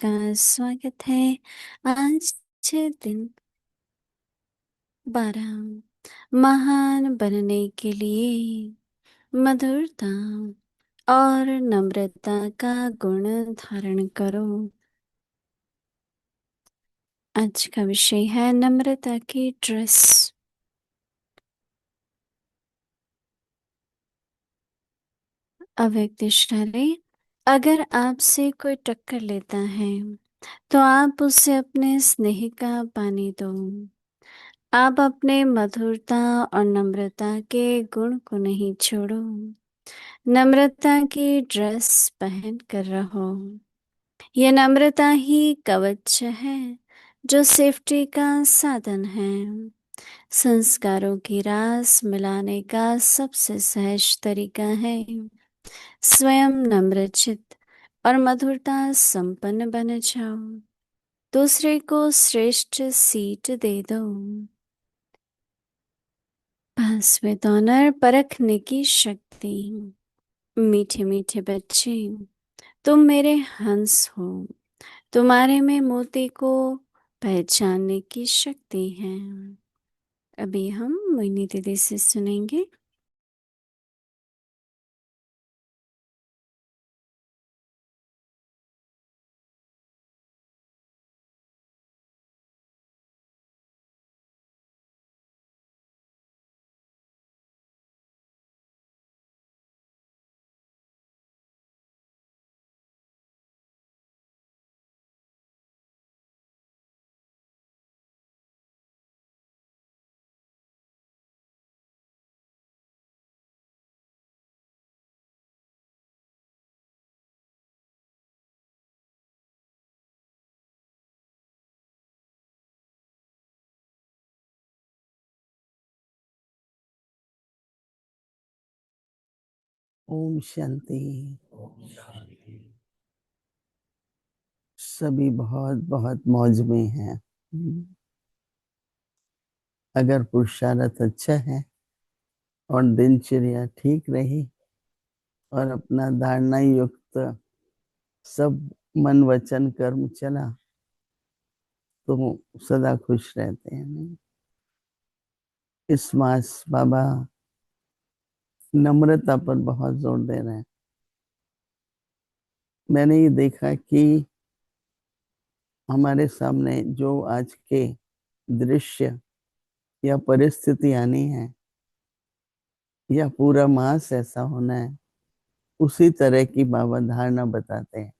आपका स्वागत है। आज 6 दिन 12 महान बनने के लिए मधुरता और नम्रता का गुण धारण करो। आज का विषय है नम्रता की ड्रेस। अव्यक्त इशारे। अगर आपसे कोई टक्कर लेता है तो आप उसे अपने स्नेह का पानी दो। आप अपने मधुरता और नम्रता के गुण को नहीं छोड़ो। नम्रता की ड्रेस पहन कर रहो। यह नम्रता ही कवच है जो सेफ्टी का साधन है। संस्कारों की रास मिलाने का सबसे सहज तरीका है स्वयं नम्रचित और मधुरता संपन्न बन जाओ। दूसरे को श्रेष्ठ सीट दे दो। पास विद ऑनर परखने की शक्ति। मीठे मीठे बच्चे, तुम मेरे हंस हो। तुम्हारे में मोती को पहचानने की शक्ति है। अभी हम मोहिनी दीदी से सुनेंगे। ओम शांति। सभी बहुत बहुत मौज में हैं। अगर पुरुषार्थ अच्छा है और दिनचर्या ठीक रही और अपना धारणा युक्त सब मन वचन कर्म चला तो सदा खुश रहते हैं। इस मास बाबा नम्रता पर बहुत जोर दे रहे हैं। मैंने ये देखा कि हमारे सामने जो आज के दृश्य या परिस्थिति आनी है या पूरा मास ऐसा होना है, उसी तरह की बाबा धारणा बताते हैं।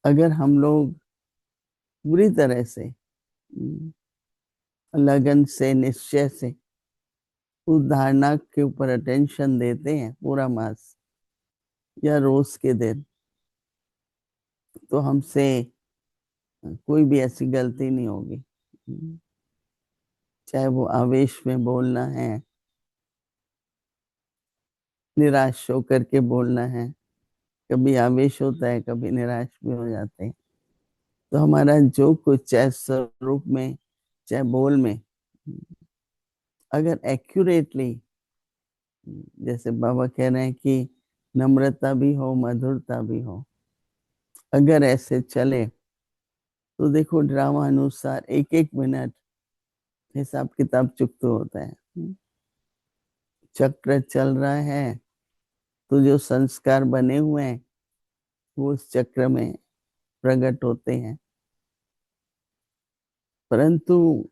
अगर हम लोग पूरी तरह से लगन से निश्चय से उस धारणा के ऊपर अटेंशन देते हैं पूरा मास या रोज के दिन, तो हमसे कोई भी ऐसी गलती नहीं होगी। चाहे वो आवेश में बोलना है, निराश होकर के बोलना है। कभी आवेश होता है, कभी निराश भी हो जाते हैं। तो हमारा जो कुछ चाहे स्वरूप में चाहे बोल में, अगर एक्यूरेटली, जैसे बाबा कह रहे हैं कि नम्रता भी हो मधुरता भी हो, अगर ऐसे चले तो देखो ड्रामा अनुसार एक एक मिनट हिसाब किताब चुकता होता है। चक्र चल रहा है तो जो संस्कार बने हुए हैं वो उस चक्र में प्रकट होते हैं। परंतु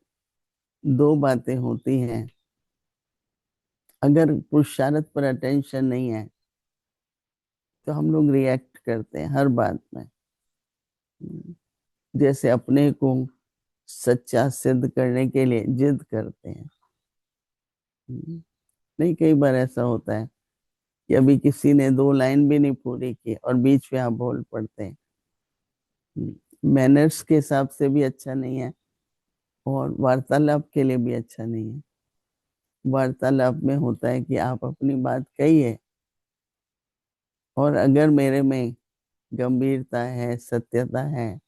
दो बातें होती हैं। अगर पुरुषार्थ पर अटेंशन नहीं है तो हम लोग रिएक्ट करते हैं हर बात में। जैसे अपने को सच्चा सिद्ध करने के लिए जिद करते हैं। नहीं, कई बार ऐसा होता है कि अभी किसी ने दो लाइन भी नहीं पूरी की और बीच में आप बोल पड़ते हैं। मैनर्स के हिसाब से भी अच्छा नहीं है और वार्तालाप के लिए भी अच्छा नहीं है। वार्तालाप में होता है कि आप अपनी बात कहिए और अगर मेरे में गंभीरता है, सत्यता है,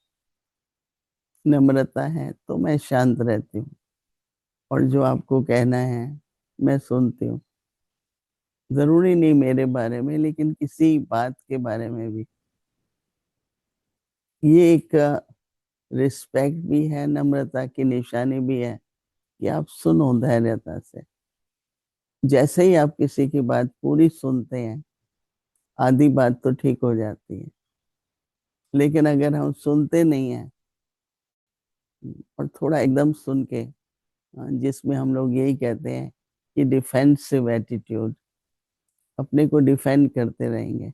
नम्रता है तो मैं शांत रहती हूँ और जो आपको कहना है मैं सुनती हूँ। जरूरी नहीं मेरे बारे में, लेकिन किसी बात के बारे में भी। ये एक रिस्पेक्ट भी है, नम्रता की निशानी भी है कि आप सुनो धैर्यता से। जैसे ही आप किसी की बात पूरी सुनते हैं, आधी बात तो ठीक हो जाती है। लेकिन अगर हम सुनते नहीं हैं और थोड़ा एकदम सुन के, जिसमें हम लोग यही कहते हैं कि डिफेंसिव एटीट्यूड, अपने को डिफेंड करते रहेंगे,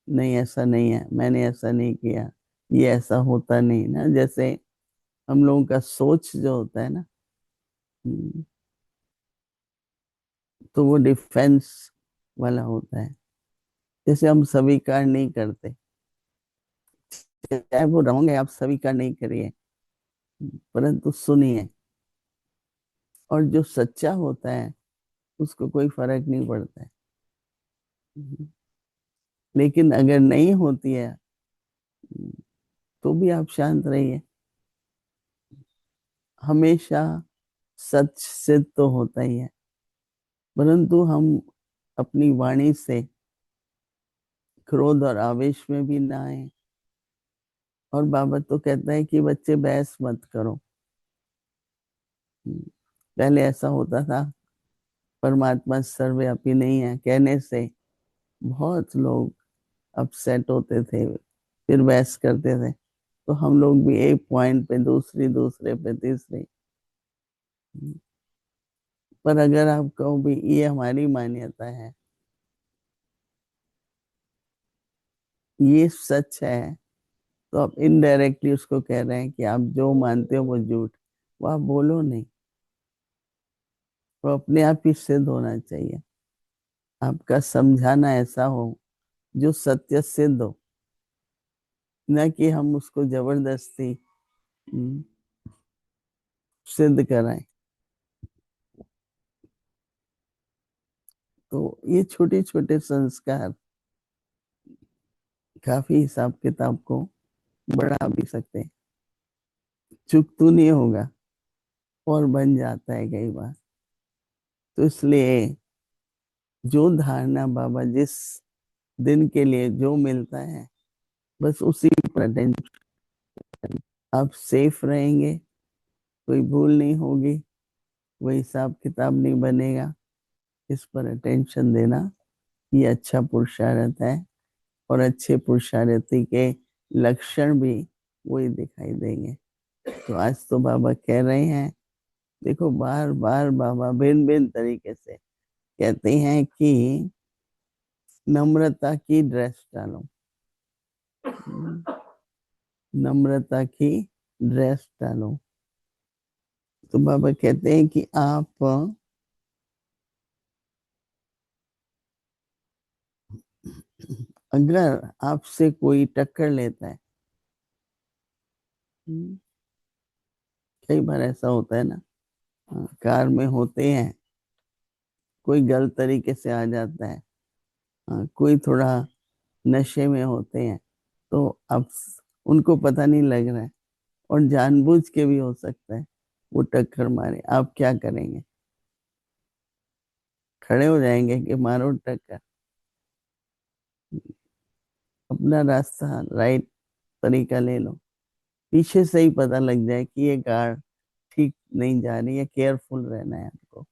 नहीं ऐसा नहीं है, मैंने ऐसा नहीं किया, ये ऐसा होता नहीं ना, जैसे हम लोगों का सोच जो होता है ना, हम्म, तो वो डिफेंस वाला होता है। जैसे हम स्वीकार नहीं करते, चाहे वो रॉन्ग है, आप स्वीकार नहीं करिए, परंतु सुनिए। और जो सच्चा होता है उसको कोई फर्क नहीं पड़ता है। लेकिन अगर नहीं होती है तो भी आप शांत रहिए। हमेशा सच सिद्ध तो होता ही है, परंतु हम अपनी वाणी से क्रोध और आवेश में भी ना आए। और बाबा तो कहता है कि बच्चे बहस मत करो। पहले ऐसा होता था, परमात्मा सर्वव्यापी नहीं है कहने से बहुत लोग अपसेट होते थे, फिर बहस करते थे। तो हम लोग भी एक पॉइंट पे दूसरी, दूसरे पे तीसरी। पर अगर आप कहो भी ये हमारी मान्यता है, ये सच है, तो आप इनडायरेक्टली उसको कह रहे हैं कि आप जो मानते हो वो झूठ। वो आप बोलो नहीं, वो अपने आप ही सिद्ध होना चाहिए। आपका समझाना ऐसा हो जो सत्य सिद्ध हो, न कि हम उसको जबरदस्ती हम्म, सिद्ध कराएं। तो ये छोटे छोटे संस्कार काफी हिसाब किताब को बढ़ा भी सकते हैं। चुप तो नहीं होगा, और बन जाता है कई बार। तो इसलिए जो धारणा बाबा जिस दिन के लिए जो मिलता है, बस उसी पर अटेंशन। आप सेफ रहेंगे, कोई भूल नहीं होगी, कोई हिसाब किताब नहीं बनेगा। इस पर अटेंशन देना ये अच्छा पुरुषार्थ है। और अच्छे पुरुषार्थी के लक्षण भी वही दिखाई देंगे। तो आज तो बाबा कह रहे हैं, देखो बार बार बाबा भिन्न भिन्न तरीके से कहते हैं कि नम्रता की ड्रेस डालो। नम्रता की ड्रेस डालो। तो बाबा कहते हैं कि आप अगर आपसे कोई टक्कर लेता है, कई बार ऐसा होता है ना, कार में होते हैं, कोई गलत तरीके से आ जाता है, कोई थोड़ा नशे में होते हैं, तो अब उनको पता नहीं लग रहा है, और जानबूझ के भी हो सकता है वो टक्कर मारे। आप क्या करेंगे? खड़े हो जाएंगे कि मारो टक्कर? अपना रास्ता राइट तरीका ले लो। पीछे से ही पता लग जाए कि ये कार ठीक नहीं जा रही है, केयरफुल रहना है आपको।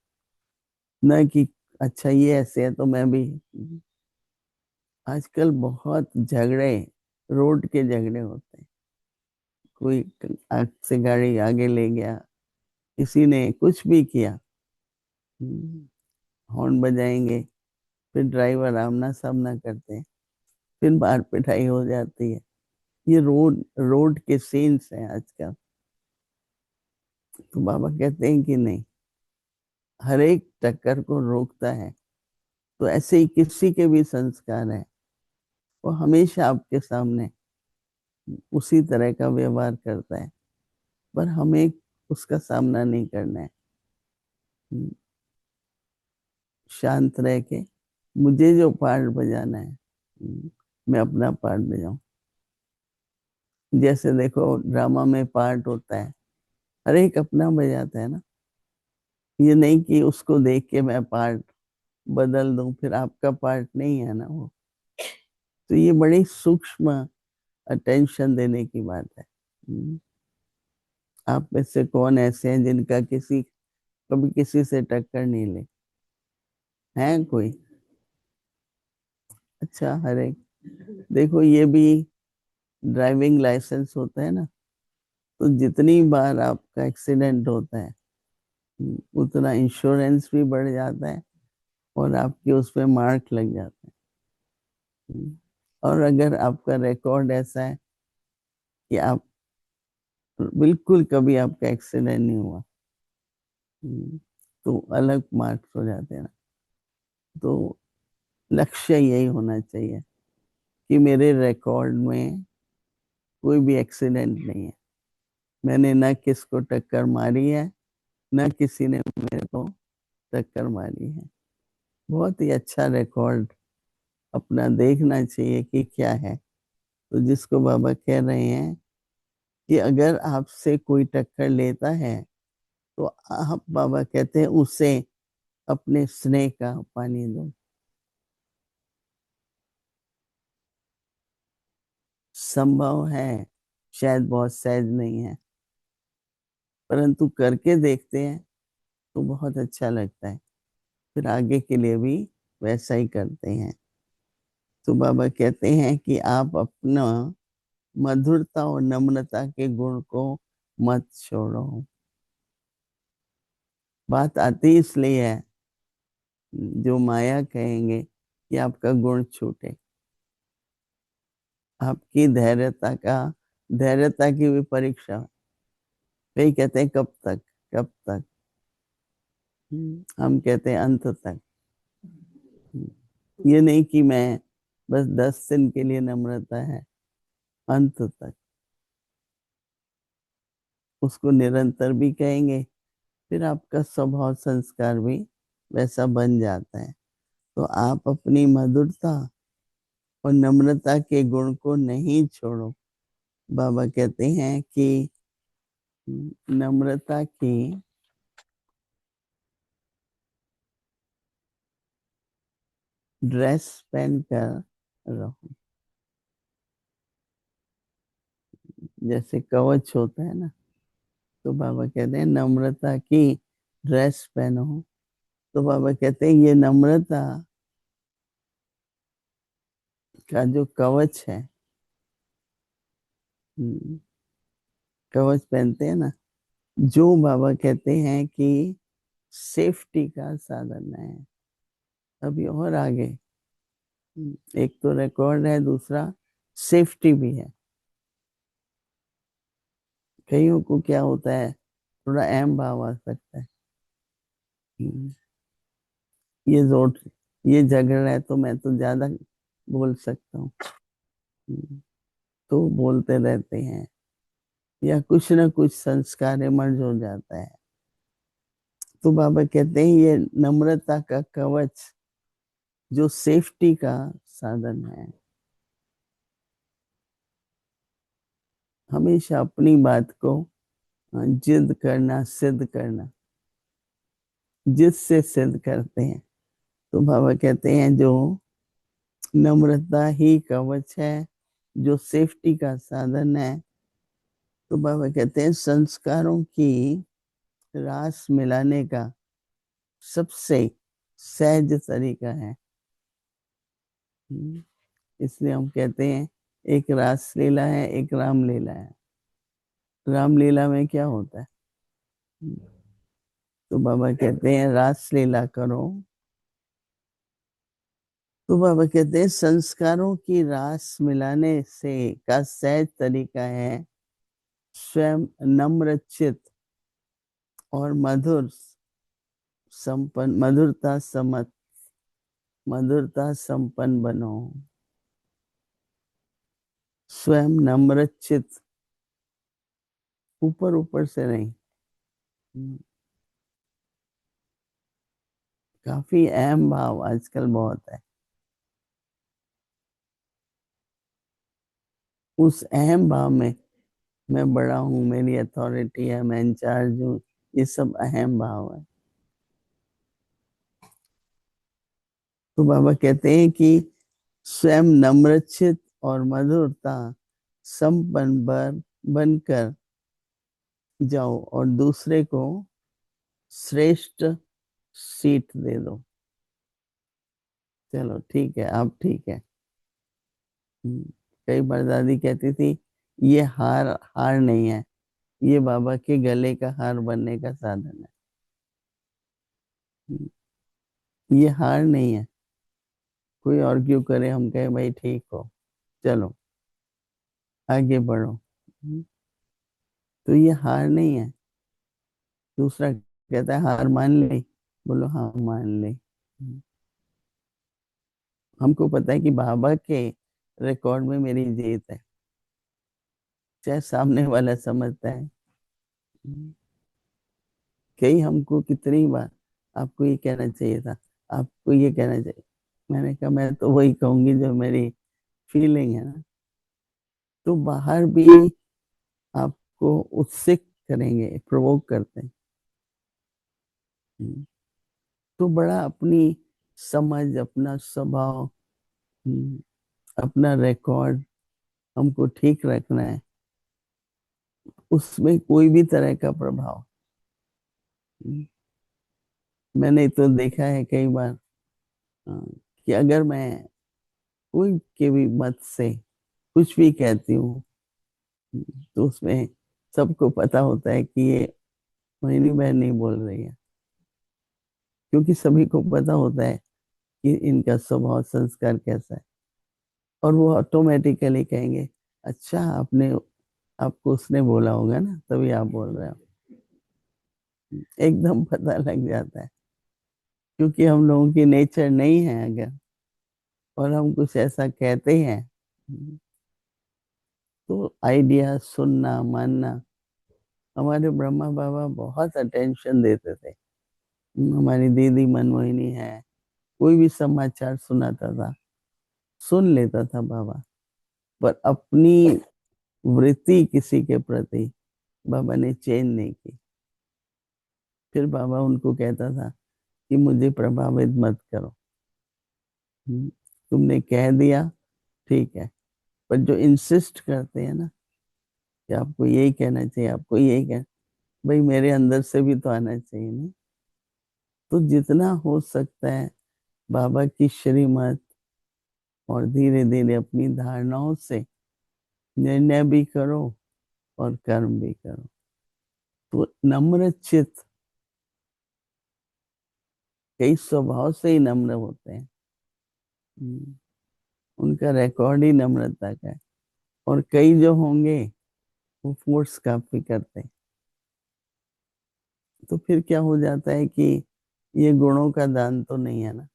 न कि अच्छा ये ऐसे है तो मैं भी। आजकल बहुत झगड़े, रोड के झगड़े होते हैं। कोई आग से गाड़ी आगे ले गया, किसी ने कुछ भी किया, हॉर्न बजाएंगे, फिर ड्राइवर आमना सामना करते हैं, फिर मार पिटाई हो जाती है। ये रोड रोड के सीन्स हैं आजकल। तो बाबा कहते हैं कि नहीं, हर एक टक्कर को रोकता है। तो ऐसे ही किसी के भी संस्कार है, वो हमेशा आपके सामने उसी तरह का व्यवहार करता है, पर हमें उसका सामना नहीं करना है। शांत रह के मुझे जो पार्ट बजाना है, मैं अपना पार्ट बजाऊं। जैसे देखो ड्रामा में पार्ट होता है, हर एक अपना बजाता है ना। ये नहीं कि उसको देख के मैं पार्ट बदल दूं, फिर आपका पार्ट नहीं है ना वो। तो ये बड़ी सूक्ष्म अटेंशन देने की बात है। आप में से कौन ऐसे हैं जिनका कभी किसी से टक्कर नहीं ले? है कोई? अच्छा, हर एक। देखो, ये भी ड्राइविंग लाइसेंस होता है ना, तो जितनी बार आपका एक्सीडेंट होता है, उतना इंश्योरेंस भी बढ़ जाता है और आपके उस पे मार्क लग जाते हैं। और अगर आपका रिकॉर्ड ऐसा है कि आप बिल्कुल कभी आपका एक्सीडेंट नहीं हुआ, तो अलग मार्क्स हो जाते हैं ना। तो लक्ष्य यही होना चाहिए कि मेरे रिकॉर्ड में कोई भी एक्सीडेंट नहीं है, मैंने ना किसको टक्कर मारी है, ना किसी ने मेरे को टक्कर मारी है। बहुत ही अच्छा रिकॉर्ड अपना देखना चाहिए कि क्या है। तो जिसको बाबा कह रहे हैं कि अगर आपसे कोई टक्कर लेता है, तो आप, बाबा कहते हैं, उसे अपने स्नेह का पानी दो। संभव है, शायद बहुत सहज नहीं है, परंतु करके देखते हैं तो बहुत अच्छा लगता है। फिर आगे के लिए भी वैसा ही करते हैं। तो बाबा कहते हैं कि आप अपना मधुरता और नम्रता के गुण को मत छोड़ो। बात आती इसलिए है, जो माया कहेंगे कि आपका गुण छूटे, आपकी धैर्यता की भी परीक्षा। कई कहते हैं कब तक, कब तक। हम कहते हैं अंत तक। ये नहीं कि मैं बस 10 दिन के लिए नम्रता है, अंत तक। उसको निरंतर भी कहेंगे, फिर आपका स्वभाव संस्कार भी वैसा बन जाता है। तो आप अपनी मधुरता और नम्रता के गुण को नहीं छोड़ो। बाबा कहते हैं कि नम्रता की ड्रेस पहन कर रहो। जैसे कवच होता है ना, तो बाबा कहते हैं नम्रता की ड्रेस पहनो। तो बाबा कहते हैं ये नम्रता का जो कवच है, हम्म, कवच पहनते हैं ना, जो बाबा कहते हैं कि सेफ्टी का साधन है। अभी और आगे, एक तो रिकॉर्ड है, दूसरा सेफ्टी भी है। कईयों को क्या होता है, थोड़ा अहम भाव आ सकता है। हम्म, ये जोर, ये झगड़ा है तो मैं तो ज्यादा बोल सकता हूँ। हम्म, तो बोलते रहते हैं, या कुछ ना कुछ संस्कार इमर्ज हो जाता है। तो बाबा कहते हैं ये नम्रता का कवच, जो सेफ्टी का साधन है। हमेशा अपनी बात को जिद करना, सिद्ध करना, जिद से सिद्ध करते हैं। तो बाबा कहते हैं जो नम्रता ही कवच है, जो सेफ्टी का साधन है। तो बाबा कहते हैं संस्कारों की रास मिलाने का सबसे सहज तरीका है। इसलिए हम कहते हैं एक रास लीला है, एक रामलीला है। रामलीला में क्या होता है? तो बाबा कहते हैं रास लीला करो। तो बाबा कहते हैं संस्कारों की रास मिलाने से का सहज तरीका है स्वयं नम्र चित्त और मधुरता संपन्न बनो। स्वयं नम्र चित्त, ऊपर ऊपर से नहीं। काफी अहम भाव आजकल बहुत है। उस अहम भाव में मैं बड़ा हूँ, मेरी अथॉरिटी है, मैं इंचार्ज हूँ, ये सब अहम भाव है। तो बाबा कहते हैं कि स्वयं नम्रचित और मधुरता संपन्न बनकर जाओ और दूसरे को श्रेष्ठ सीट दे दो। चलो ठीक है, आप ठीक है। हम्म, कई बार दादी कहती थी, ये हार हार नहीं है, ये बाबा के गले का हार बनने का साधन है। हम्म, ये हार नहीं है। कोई और क्यों करे, हम कहे भाई ठीक हो, चलो आगे बढ़ो। तो ये हार नहीं है। दूसरा कहता है हार मान ले, बोलो हाँ मान ले। हमको पता है कि बाबा के रिकॉर्ड में मेरी जीत है, चाहे सामने वाला समझता है। कई हमको कितनी बार आपको ये कहना चाहिए था, आपको ये कहना चाहिए। मैंने कहा मैं तो वही कहूंगी जो मेरी फीलिंग है ना। तो बाहर भी आपको उत्सुक करेंगे, प्रोवोक करते हैं। हम्म, तो बड़ा अपनी समझ, अपना स्वभाव, अपना रिकॉर्ड हमको ठीक रखना है। उसमें कोई भी तरह का प्रभाव, मैंने तो देखा है कई बार, कि अगर मैं कोई के भी मत से कुछ भी कहती हूँ, तो उसमें सबको पता होता है कि ये मोहिनी बहन नहीं बोल रही है। क्योंकि सभी को पता होता है कि इनका स्वभाव संस्कार कैसा है। और वो ऑटोमेटिकली कहेंगे, अच्छा आपने, आपको उसने बोला होगा ना तभी आप बोल रहे हो। एकदम पता लग जाता है। क्योंकि हम लोगों की नेचर नहीं है अगर, और हम कुछ ऐसा कहते हैं, तो आइडिया सुनना मानना। हमारे ब्रह्मा बाबा बहुत अटेंशन देते थे। हमारी दीदी मनमोहिनी है, कोई भी समाचार सुनाता था, सुन लेता था बाबा। पर अपनी वृत्ति किसी के प्रति बाबा ने चेंज नहीं की। फिर बाबा उनको कहता था कि मुझे प्रभावित मत करो। तुमने कह दिया ठीक है, पर जो इंसिस्ट करते हैं ना कि आपको यही कहना चाहिए, आपको यही कहना, भाई मेरे अंदर से भी तो आना चाहिए ना। तो जितना हो सकता है बाबा की श्रीमत और धीरे धीरे अपनी धारणाओं से निर्णय भी करो और कर्म भी करो। तो नम्र चित्त, कई स्वभाव से ही नम्र होते हैं। हम्म, उनका रिकॉर्ड ही नम्रता का है। और कई जो होंगे वो फोर्स काफी करते हैं। तो फिर क्या हो जाता है कि ये गुणों का दान तो नहीं है ना।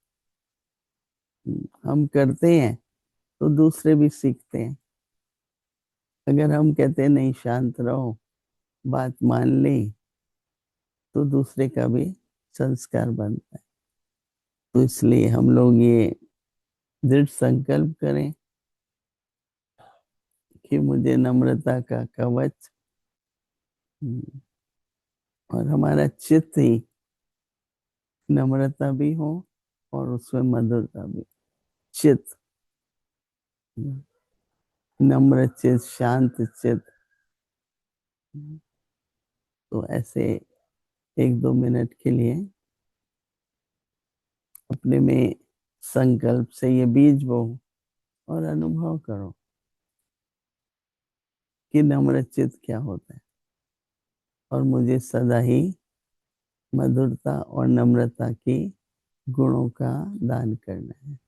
हम करते हैं तो दूसरे भी सीखते हैं। अगर हम कहते हैं नहीं शांत रहो, बात मान ली, तो दूसरे का भी संस्कार बनता है। तो इसलिए हम लोग ये दृढ़ संकल्प करें कि मुझे नम्रता का कवच, और हमारा चित्त ही नम्रता भी हो और उसमें मधुरता भी। चित्त, नम्र चित्त, शांत चित्त। तो ऐसे 1-2 मिनट के लिए अपने में संकल्प से ये बीज बो और अनुभव करो कि नम्र चित्त क्या होता है। और मुझे सदा ही मधुरता और नम्रता की गुणों का दान करना है।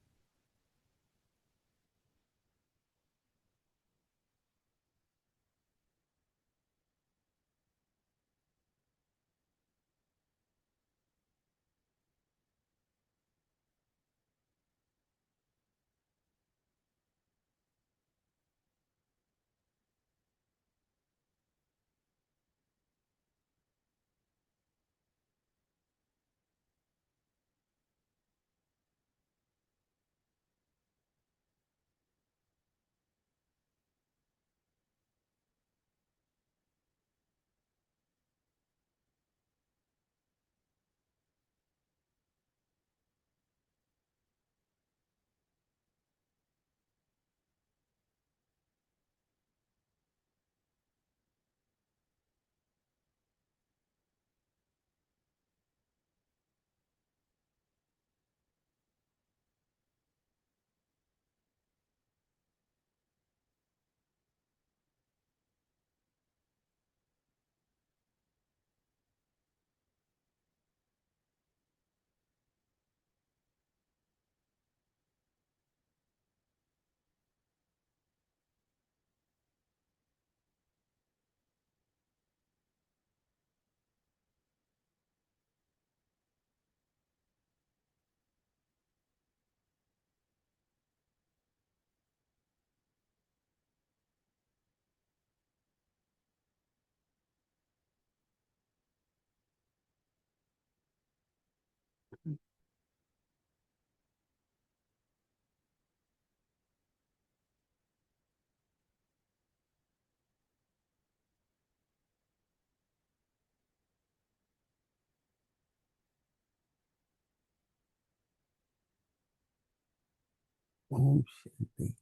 ओम शांति।